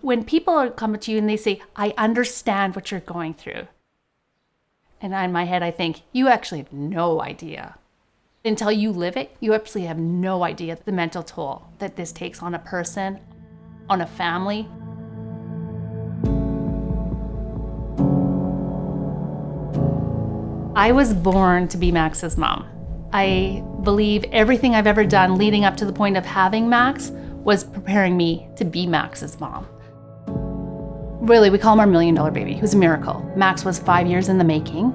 When people are coming to you and they say, I understand what you're going through. And in my head, I think, you actually have no idea. Until you live it, you absolutely have no idea the mental toll that this takes on a person, on a family. I was born to be Max's mom. I believe everything I've ever done leading up to the point of having Max was preparing me to be Max's mom. Really, we call him our $1 million baby. He was a miracle. Max was 5 years in the making.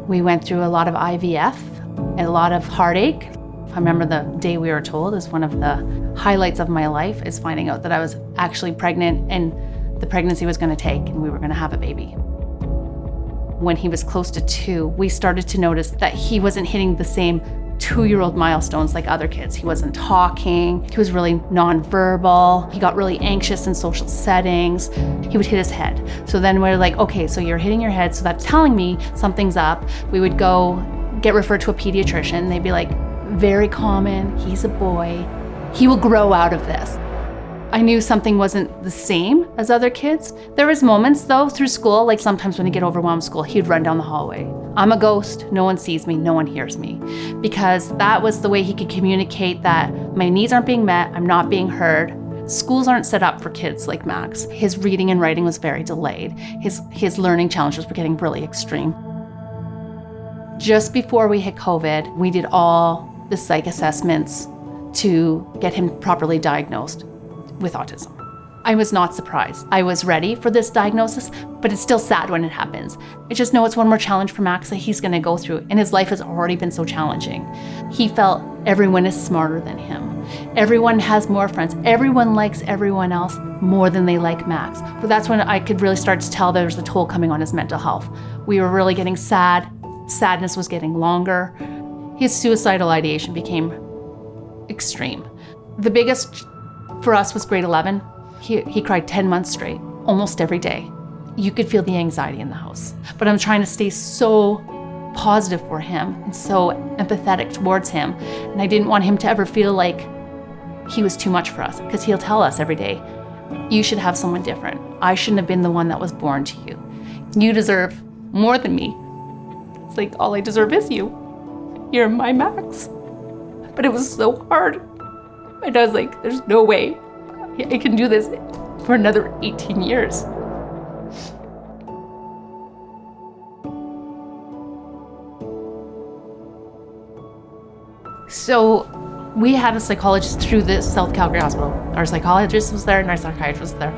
We went through a lot of IVF and a lot of heartache. I remember the day we were told is one of the highlights of my life, is finding out that I was actually pregnant and the pregnancy was gonna take and we were gonna have a baby. When he was close to 2, we started to notice that he wasn't hitting the same 2-year-old milestones like other kids. He wasn't talking, he was really nonverbal, he got really anxious in social settings, he would hit his head. So then we're like, okay, so you're hitting your head, so that's telling me something's up. We would go get referred to a pediatrician. They'd be like, very common, he's a boy, he will grow out of this. I knew something wasn't the same as other kids. There was moments though through school, like sometimes when he'd get overwhelmed in school, he'd run down the hallway. I'm a ghost, no one sees me, no one hears me. Because that was the way he could communicate that my needs aren't being met, I'm not being heard. Schools aren't set up for kids like Max. His reading and writing was very delayed. His learning challenges were getting really extreme. Just before we hit COVID, we did all the psych assessments to get him properly diagnosed with autism. I was not surprised. I was ready for this diagnosis, but it's still sad when it happens. I just know it's one more challenge for Max that he's gonna go through, and his life has already been so challenging. He felt everyone is smarter than him. Everyone has more friends. Everyone likes everyone else more than they like Max. But that's when I could really start to tell there was a toll coming on his mental health. We were really getting sad. Sadness was getting longer. His suicidal ideation became extreme. The biggest for us was grade 11. He cried 10 months straight, almost every day. You could feel the anxiety in the house. But I'm trying to stay so positive for him and so empathetic towards him. And I didn't want him to ever feel like he was too much for us, because he'll tell us every day, you should have someone different. I shouldn't have been the one that was born to you. You deserve more than me. It's like, all I deserve is you. You're my Max. But it was so hard. And I was like, there's no way I can do this for another 18 years. So we had a psychologist through the South Calgary Hospital. Our psychologist was there and our psychiatrist was there.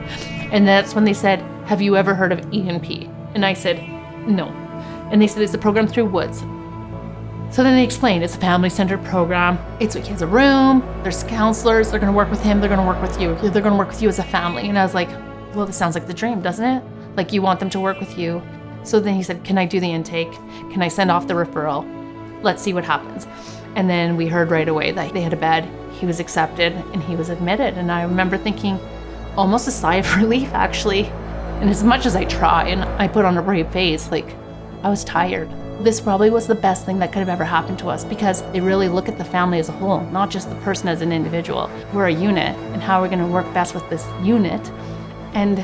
And that's when they said, have you ever heard of ENP? And I said, no. And they said, it's a program through Woods. So then they explained, it's a family-centered program. He has a room, there's counselors, they're gonna work with him, they're gonna work with you. They're gonna work with you as a family. And I was like, well, this sounds like the dream, doesn't it? Like, you want them to work with you. So then he said, can I do the intake? Can I send off the referral? Let's see what happens. And then we heard right away that they had a bed, he was accepted, and he was admitted. And I remember thinking, almost a sigh of relief, actually. And as much as I try and I put on a brave face, like, I was tired. This probably was the best thing that could have ever happened to us, because they really look at the family as a whole, not just the person as an individual. We're a unit, and how we're gonna work best with this unit. And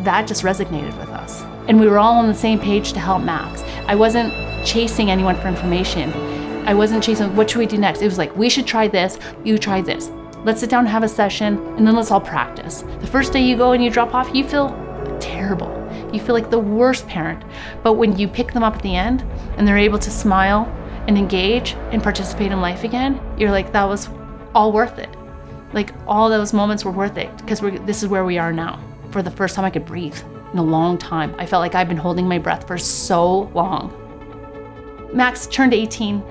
that just resonated with us. And we were all on the same page to help Max. I wasn't chasing anyone for information. I wasn't chasing, what should we do next? It was like, we should try this, you try this. Let's sit down and have a session, and then let's all practice. The first day you go and you drop off, you feel terrible. You feel like the worst parent. But when you pick them up at the end and they're able to smile and engage and participate in life again, you're like, that was all worth it. Like, all those moments were worth it, because this is where we are now. For the first time I could breathe in a long time. I felt like I've been holding my breath for so long. Max turned 18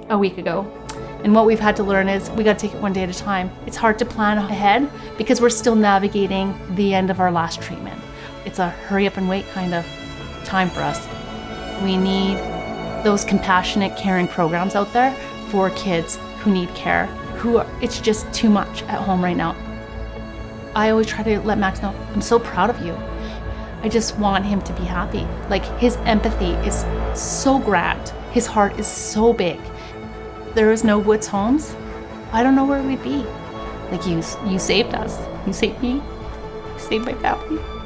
a week ago. And what we've had to learn is we got to take it one day at a time. It's hard to plan ahead because we're still navigating the end of our last treatment. It's a hurry up and wait kind of time for us. We need those compassionate, caring programs out there for kids who need care, it's just too much at home right now. I always try to let Max know, I'm so proud of you. I just want him to be happy. Like, his empathy is so grand. His heart is so big. There is no Woods Homes, I don't know where we'd be. Like, you saved us. You saved me. Save my family.